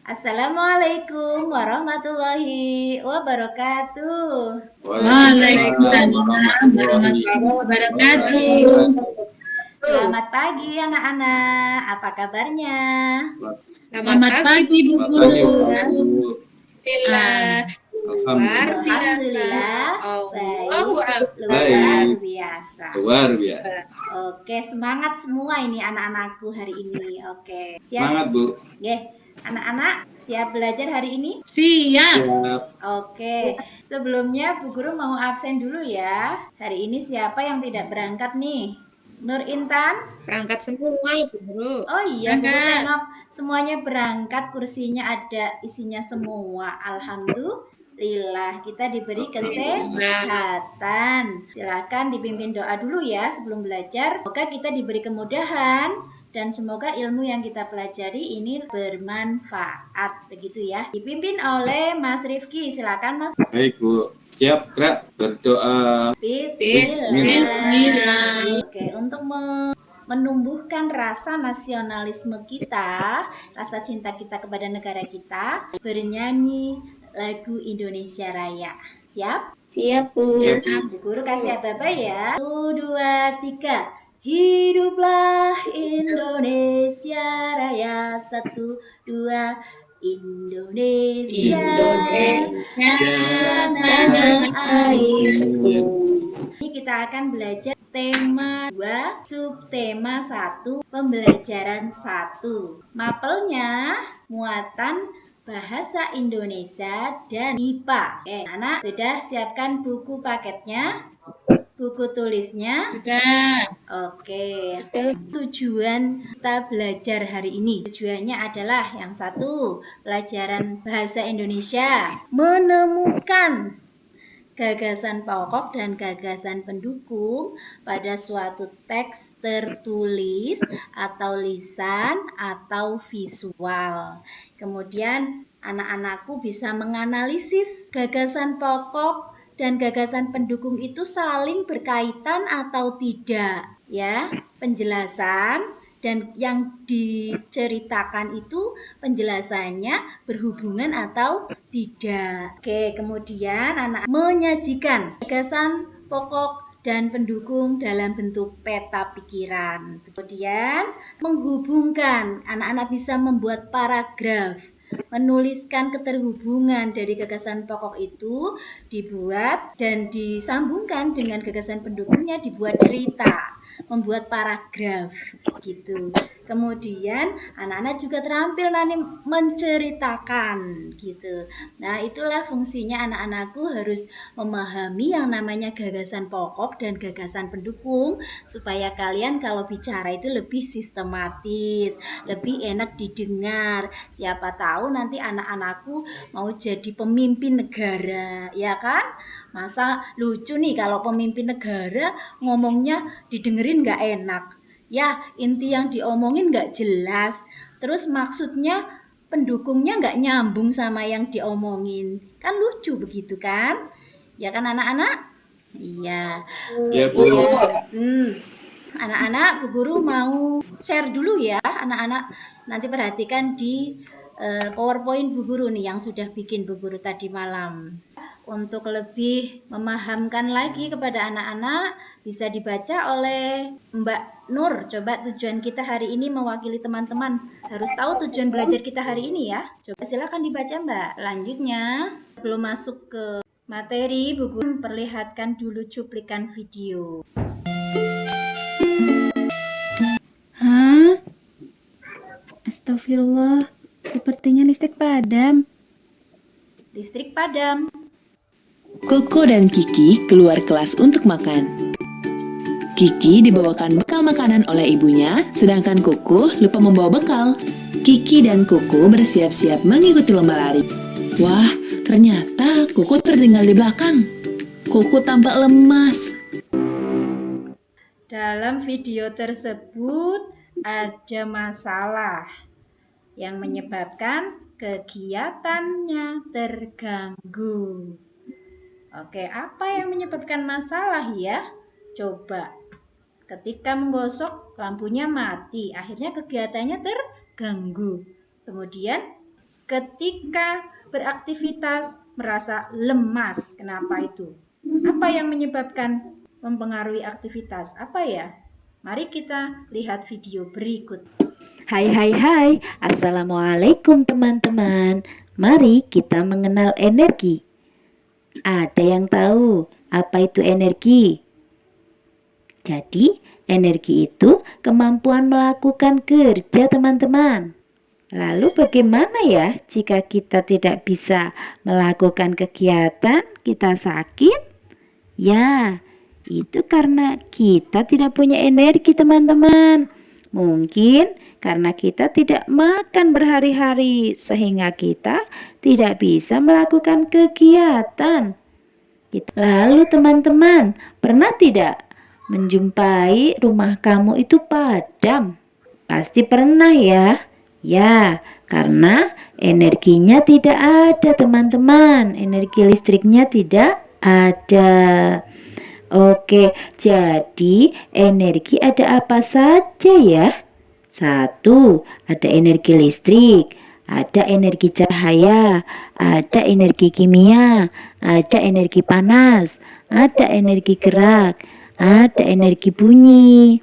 Assalamualaikum warahmatullahi wabarakatuh. Waalaikumsalam Warahmatullahi warahmatullahi wabarakatuh. Selamat pagi anak-anak, apa kabarnya? Selamat pagi Bu Selamat pagi, Guru. Bu Guru. Alhamdulillah, baik, luar biasa. Luar biasa. Oke, semangat semua ini anak-anakku hari ini. Oke, siap? Semangat, Bu. Oke, anak-anak siap belajar hari ini? Siap. Siap. Oke, sebelumnya Bu Guru mau absen dulu ya. Hari ini siapa yang tidak berangkat nih? Nur Intan? Berangkat semua ya Bu Guru. Oh iya, Bu Guru Berangkat. tengok semuanya berangkat, kursinya ada isinya semua. Alhamdulillah, kita diberi kesehatan. Silakan dipimpin doa dulu ya sebelum belajar. Semoga kita diberi kemudahan dan semoga ilmu yang kita pelajari ini bermanfaat, begitu ya. Dipimpin oleh Mas Rifki, silakan Mas. Baik, Bu. Siap, gerak berdoa. Bismillah. Oke, untuk menumbuhkan rasa nasionalisme kita, rasa cinta kita kepada negara kita, bernyanyi lagu Indonesia Raya. Siap? Siap Bu. Bu Guru kasih apa ya? 1, 2, 3. Hiduplah Indonesia Raya. 1, 2. Indonesia tanah airku. Ini kita akan belajar tema 2, subtema 1, pembelajaran 1. Mapelnya muatan bahasa Indonesia dan IPA. Oke, anak sudah siapkan buku paketnya, buku tulisnya. Sudah. Oke. Tujuan kita belajar hari ini, tujuannya adalah yang satu, pelajaran bahasa Indonesia, menemukan gagasan pokok dan gagasan pendukung pada suatu teks tertulis atau lisan atau visual. Kemudian anak-anakku bisa menganalisis gagasan pokok dan gagasan pendukung itu saling berkaitan atau tidak, ya. Penjelasan dan yang diceritakan itu penjelasannya berhubungan atau tidak. Oke, kemudian anak menyajikan gagasan pokok dan pendukung dalam bentuk peta pikiran. Kemudian menghubungkan, anak-anak bisa membuat paragraf, menuliskan keterhubungan dari gagasan pokok itu, dibuat dan disambungkan dengan gagasan pendukungnya, dibuat cerita, membuat paragraf gitu. Kemudian anak-anak juga terampil nanti menceritakan gitu. Nah, itulah fungsinya anak-anakku harus memahami yang namanya gagasan pokok dan gagasan pendukung supaya kalian kalau bicara itu lebih sistematis, lebih enak didengar. Siapa tahu nanti anak-anakku mau jadi pemimpin negara, ya kan? Masa lucu nih kalau pemimpin negara ngomongnya didengerin nggak enak. Ya, inti yang diomongin nggak jelas. Terus maksudnya pendukungnya nggak nyambung sama yang diomongin. Kan lucu begitu kan? Ya kan anak-anak? Iya. Ya, Bu. Anak-anak, Bu Guru mau share dulu ya. Anak-anak nanti perhatikan di PowerPoint Bu Guru nih yang sudah bikin Bu Guru tadi malam. Untuk lebih memahamkan lagi kepada anak-anak, bisa dibaca oleh Mbak Nur. Coba tujuan kita hari ini mewakili teman-teman. Harus tahu tujuan belajar kita hari ini ya. Coba silakan dibaca Mbak. Lanjutnya, sebelum masuk ke materi, Bu Guru perlihatkan dulu cuplikan video. Hah? Astagfirullah, sepertinya listrik padam. Listrik padam. Koko dan Kiki keluar kelas untuk makan. Kiki dibawakan bekal makanan oleh ibunya, sedangkan Koko lupa membawa bekal. Kiki dan Koko bersiap-siap mengikuti lomba lari. Wah, ternyata Koko tertinggal di belakang. Koko tampak lemas. Dalam video tersebut ada masalah yang menyebabkan kegiatannya terganggu. Oke, apa yang menyebabkan masalah ya? Coba. Ketika menggosok, lampunya mati. Akhirnya kegiatannya terganggu. Kemudian ketika beraktivitas merasa lemas. Kenapa itu? Apa yang menyebabkan mempengaruhi aktivitas? Apa ya? Mari kita lihat video berikut. Hai, Assalamualaikum teman-teman. Mari kita mengenal energi. Ada yang tahu apa itu energi? Jadi, energi itu kemampuan melakukan kerja teman-teman. Lalu bagaimana ya jika kita tidak bisa melakukan kegiatan, kita sakit? Ya, itu karena kita tidak punya energi teman-teman. Mungkin karena kita tidak makan berhari-hari sehingga kita tidak bisa melakukan kegiatan. Lalu teman-teman, pernah tidak menjumpai rumah kamu itu padam? Pasti pernah ya. Ya, karena energinya tidak ada teman-teman. Energi listriknya tidak ada. Oke, jadi energi ada apa saja ya? 1. Ada energi listrik, ada energi cahaya, ada energi kimia, ada energi panas, ada energi gerak, ada energi bunyi.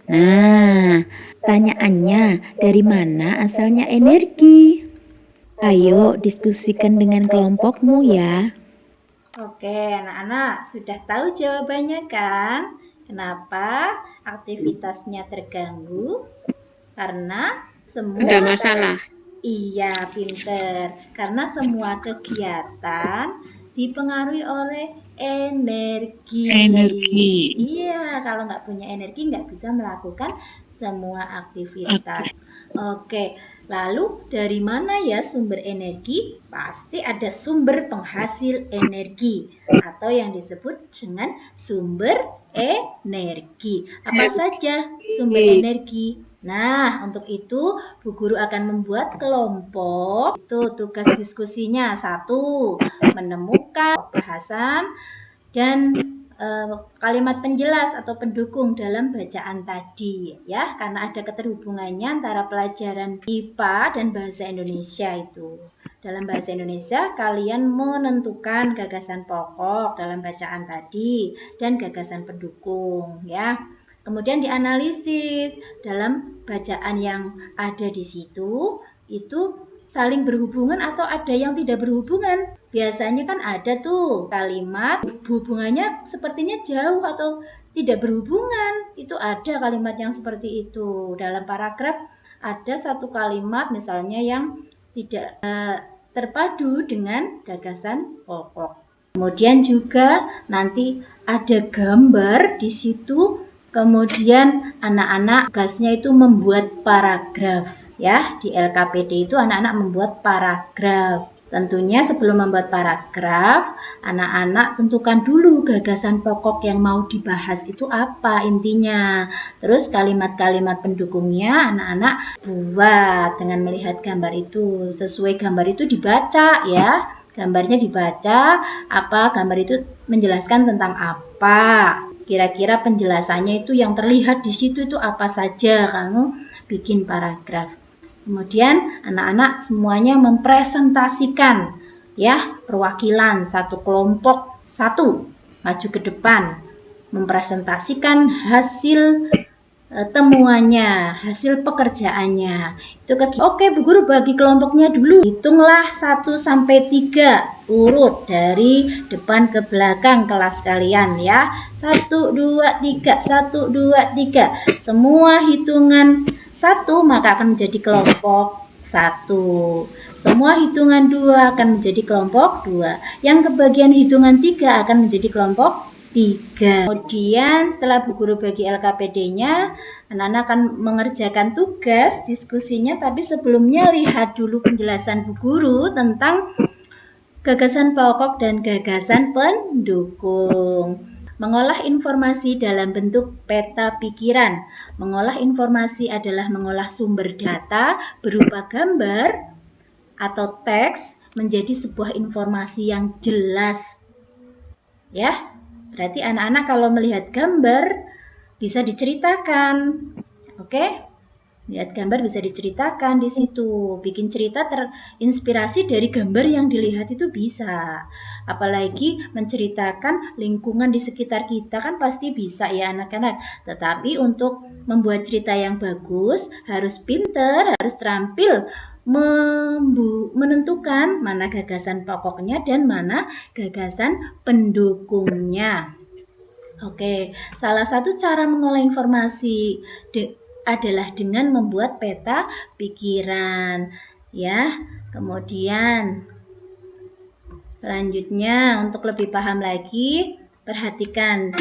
Nah, pertanyaannya, dari mana asalnya energi? Ayo diskusikan dengan kelompokmu ya. Oke, anak-anak sudah tahu jawabannya kan? Kenapa aktivitasnya terganggu? Karena semua Ada masalah. Iya, pinter. Karena semua kegiatan dipengaruhi oleh energi. Iya, kalau nggak punya energi nggak bisa melakukan semua aktivitas. Oke, lalu dari mana ya sumber energi? Pasti ada sumber penghasil energi atau yang disebut dengan sumber energi. Apa saja sumber energi? Nah, untuk itu Bu Guru akan membuat kelompok. Itu tugas diskusinya. 1. Menemukan bahasan dan kalimat penjelas atau pendukung dalam bacaan tadi ya, karena ada keterhubungannya antara pelajaran IPA dan bahasa Indonesia itu. Dalam bahasa Indonesia kalian menentukan gagasan pokok dalam bacaan tadi dan gagasan pendukung ya. Kemudian dianalisis dalam bacaan yang ada di situ itu saling berhubungan atau ada yang tidak berhubungan. Biasanya kan ada tuh kalimat hubungannya sepertinya jauh atau tidak berhubungan. Itu ada kalimat yang seperti itu. Dalam paragraf ada satu kalimat misalnya yang tidak terpadu dengan gagasan pokok. Kemudian juga nanti ada gambar di situ. Kemudian anak-anak tugasnya itu membuat paragraf ya. Di LKPD itu anak-anak membuat paragraf. Tentunya sebelum membuat paragraf, anak-anak tentukan dulu gagasan pokok yang mau dibahas itu apa intinya. Terus kalimat-kalimat pendukungnya anak-anak buat dengan melihat gambar itu. Sesuai gambar itu dibaca ya. Gambarnya dibaca, apa gambar itu menjelaskan tentang apa. Kira-kira penjelasannya itu yang terlihat di situ itu apa saja, kamu bikin paragraf. Kemudian anak-anak semuanya mempresentasikan ya, perwakilan satu kelompok satu maju ke depan mempresentasikan hasil temuannya, hasil pekerjaannya. Itu Oke, Bu Guru bagi kelompoknya dulu. Hitunglah 1 sampai 3 urut dari depan ke belakang kelas kalian ya. 1 2 3, 1 2 3. Semua hitungan 1 maka akan menjadi kelompok 1. Semua hitungan 2 akan menjadi kelompok 2. Yang kebagian hitungan 3 akan menjadi kelompok 3. Kemudian setelah Bu Guru bagi LKPD-nya, anak-anak akan mengerjakan tugas diskusinya, tapi sebelumnya lihat dulu penjelasan Bu Guru tentang gagasan pokok dan gagasan pendukung. Mengolah informasi dalam bentuk peta pikiran. Mengolah informasi adalah mengolah sumber data berupa gambar atau teks menjadi sebuah informasi yang jelas. Ya. Berarti anak-anak kalau melihat gambar bisa diceritakan. Oke? Lihat gambar bisa diceritakan di situ. Bikin cerita terinspirasi dari gambar yang dilihat itu bisa. Apalagi menceritakan lingkungan di sekitar kita kan pasti bisa ya anak-anak. Tetapi untuk membuat cerita yang bagus harus pinter, harus terampil menentukan mana gagasan pokoknya dan mana gagasan pendukungnya. Oke, salah satu cara mengolah informasi adalah dengan membuat peta pikiran, ya. Kemudian selanjutnya untuk lebih paham lagi, perhatikan.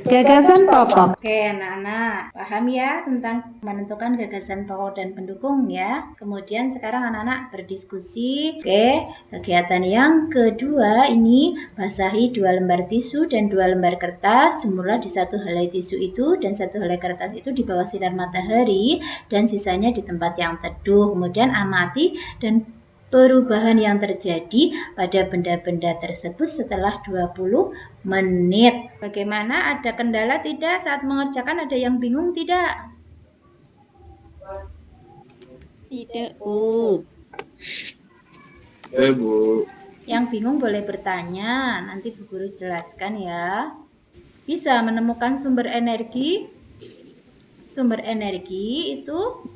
Gagasan pokok. Oke, anak-anak, paham ya tentang menentukan gagasan pokok dan pendukung ya. Kemudian sekarang anak-anak berdiskusi. Oke, kegiatan yang kedua ini basahi 2 lembar tisu dan 2 lembar kertas. Semula di satu helai tisu itu dan satu helai kertas itu di bawah sinar matahari dan sisanya di tempat yang teduh. Kemudian amati dan perubahan yang terjadi pada benda-benda tersebut setelah 20 menit. Bagaimana? Ada kendala tidak saat mengerjakan? Ada yang bingung tidak? Tidak, Bu. Bu. Yang bingung boleh bertanya, nanti Bu Guru jelaskan ya. Bisa menemukan sumber energi. Sumber energi itu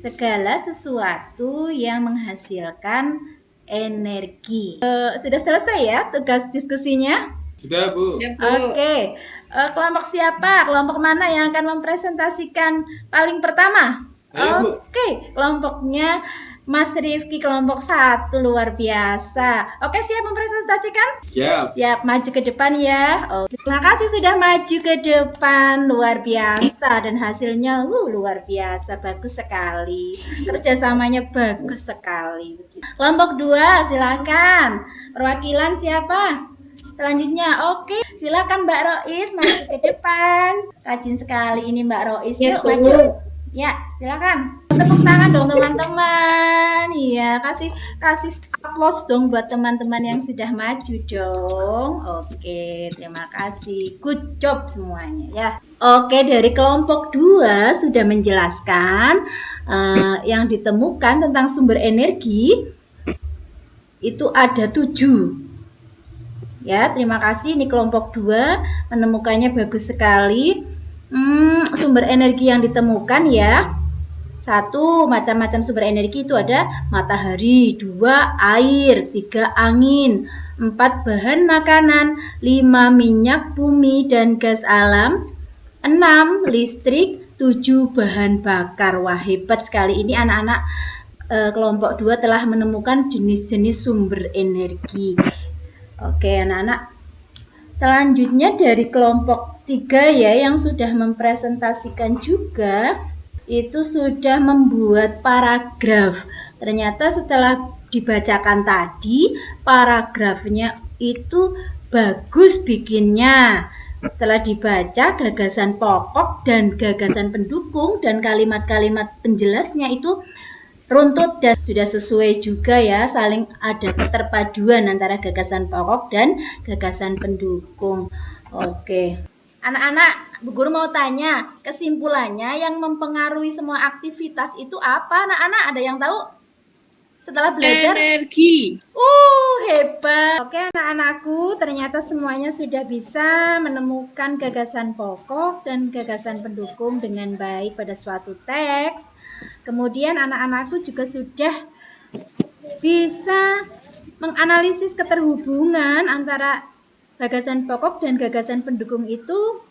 segala sesuatu yang menghasilkan energi. Sudah selesai ya tugas diskusinya? Sudah, Bu. Oke. Kelompok siapa? Kelompok mana yang akan mempresentasikan paling pertama? Ayo, Bu. Oke, kelompoknya Mas Rifki, kelompok 1, luar biasa. Oke, siap mempresentasikan? Siap. Siap, maju ke depan ya. Terima kasih sudah maju ke depan, luar biasa dan hasilnya luar biasa, bagus sekali. Kerjasamanya bagus sekali. Kelompok 2, silakan. Perwakilan siapa? Selanjutnya, oke, silakan Mbak Rois maju ke depan. Rajin sekali ini Mbak Rois, yuk maju. Ya, silakan. Tepuk tangan dong teman-teman. Iya, kasih aplaus dong buat teman-teman yang sudah maju dong. Oke, terima kasih. Good job semuanya ya. Oke, dari kelompok 2 sudah menjelaskan yang ditemukan tentang sumber energi itu ada 7. Ya, terima kasih. Ini kelompok 2 menemukannya bagus sekali. Sumber energi yang ditemukan ya. 1, macam-macam sumber energi itu ada matahari, 2, air, 3, angin, 4, bahan makanan, 5, minyak bumi dan gas alam, 6, listrik, 7, bahan bakar. Wah, hebat sekali ini anak-anak kelompok 2 telah menemukan jenis-jenis sumber energi. Oke, anak-anak. Selanjutnya dari kelompok 3 ya yang sudah mempresentasikan juga itu sudah membuat paragraf. Ternyata setelah dibacakan tadi paragrafnya itu bagus bikinnya. Setelah dibaca gagasan pokok dan gagasan pendukung dan kalimat-kalimat penjelasnya itu runtut dan sudah sesuai juga ya, saling ada keterpaduan antara gagasan pokok dan gagasan pendukung. Oke. Anak-anak, Bu Guru mau tanya, kesimpulannya yang mempengaruhi semua aktivitas itu apa? Anak-anak ada yang tahu? Setelah belajar? Energi. Hebat. Oke, anak-anakku, ternyata semuanya sudah bisa menemukan gagasan pokok dan gagasan pendukung dengan baik pada suatu teks. Kemudian anak-anakku juga sudah bisa menganalisis keterhubungan antara gagasan pokok dan gagasan pendukung itu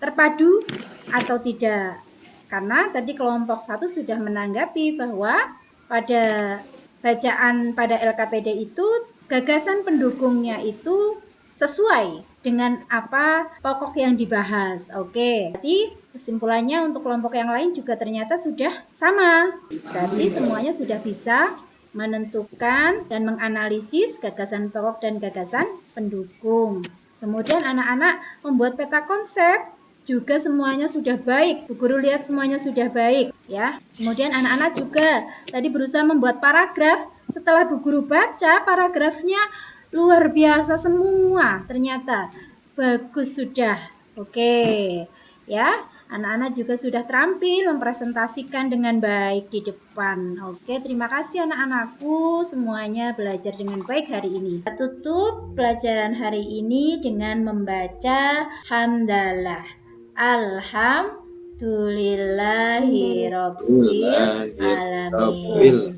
terpadu atau tidak. Karena tadi kelompok 1 sudah menanggapi bahwa pada bacaan pada LKPD itu gagasan pendukungnya itu sesuai dengan apa pokok yang dibahas. Oke, jadi kesimpulannya untuk kelompok yang lain juga ternyata sudah sama. Berarti semuanya sudah bisa menentukan dan menganalisis gagasan pokok dan gagasan pendukung. Kemudian anak-anak membuat peta konsep juga semuanya sudah baik. Bu Guru lihat semuanya sudah baik ya. Kemudian anak-anak juga tadi berusaha membuat paragraf. Setelah Bu Guru baca paragrafnya luar biasa semua. Ternyata bagus sudah Oke, ya. Anak-anak juga sudah terampil mempresentasikan dengan baik di depan. Oke, terima kasih anak-anakku. Semuanya belajar dengan baik hari ini. Kita tutup pelajaran hari ini dengan membaca hamdalah. Alhamdulillahirabbil alamin.